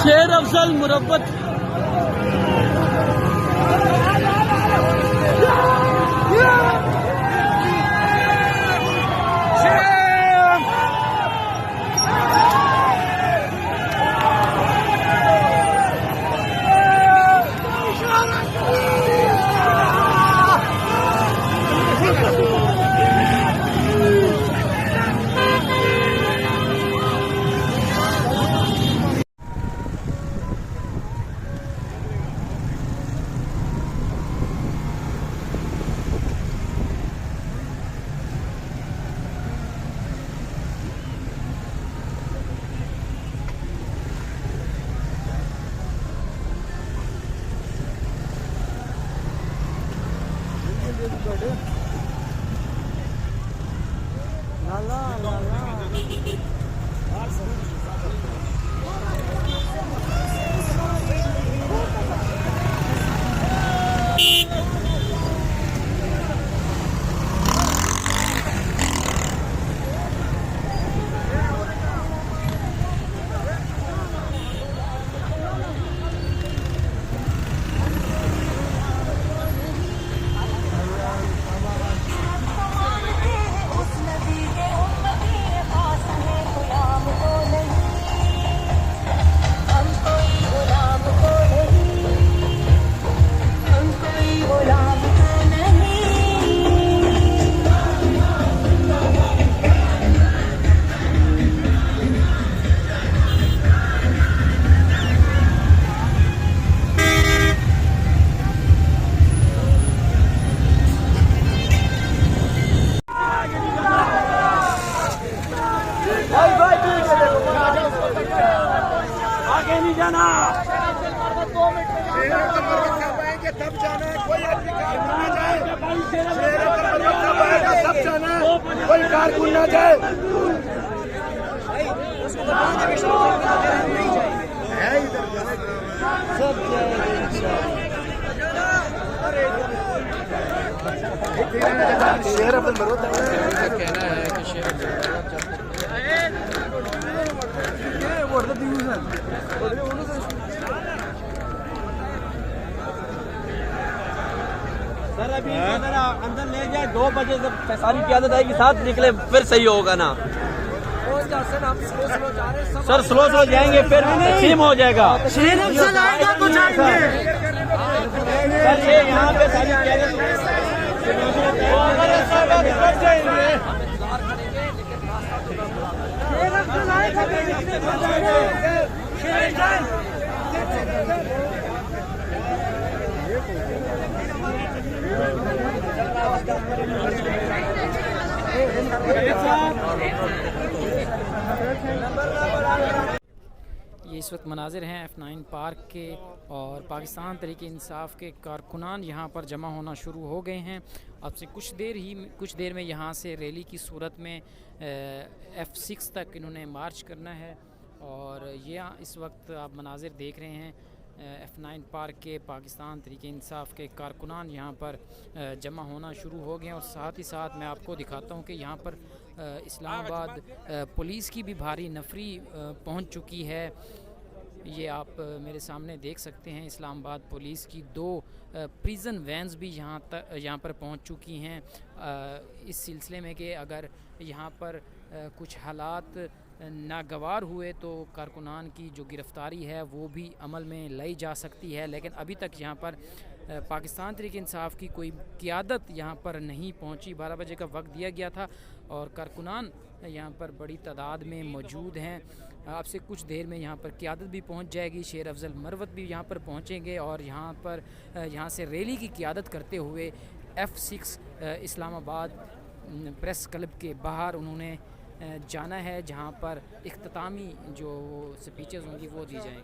शेर अफजल मुरब्बत आगे नहीं जाना, तब जाना है, कोई अधिकार ना जाए, तब जाना है, कोई कारकुन ना जाए। शेर अब्दुल मरूद कहना है कि शेर सर अभी अंदर ले जाए, 2 बजे से सारी क्यादत आएगी, साथ निकले फिर सही होगा ना। सर स्लो जाएंगे फिर तकसीम हो जाएगा। सर ये यहाँ पे सारी ये इस वक्त मनाजिर हैं F9 पार्क के और पाकिस्तान तहरीक इंसाफ के कारकुनान यहाँ पर जमा होना शुरू हो गए हैं। अब से कुछ देर में यहाँ से रैली की सूरत में F6 तक इन्होंने मार्च करना है। और ये इस वक्त आप मनाजिर देख रहे हैं F9 पार्क के पाकिस्तान तहरीक इंसाफ के कारकुनान यहाँ पर जमा होना शुरू हो गए हैं। और साथ ही साथ मैं आपको दिखाता हूँ कि यहाँ पर इस्लामाबाद पुलिस की भी भारी नफरी पहुँच चुकी है। ये आप मेरे सामने देख सकते हैं, इस्लामाबाद पुलिस की 2 प्रिजन वैन्स भी यहाँ पर पहुँच चुकी हैं इस सिलसिले में कि अगर यहाँ पर कुछ हालात नागवार हुए तो कारकुनान की जो गिरफ़्तारी है वो भी अमल में लाई जा सकती है। लेकिन अभी तक यहाँ पर पाकिस्तान तहरीक इंसाफ की कोई क़ियादत यहाँ पर नहीं पहुँची। 12 बजे का वक्त दिया गया था और कारकुनान यहाँ पर बड़ी तादाद में मौजूद हैं। आपसे कुछ देर में यहाँ पर क़ियादत भी पहुँच जाएगी। शेर अफजल मरवत भी यहाँ पर पहुँचेंगे और यहाँ से रैली की क़ियादत करते हुए F6 इस्लामाबाद प्रेस क्लब के बाहर उन्होंने जाना है, जहाँ पर इख्तितामी जो स्पीचेस होंगी वो दी जाएंगी।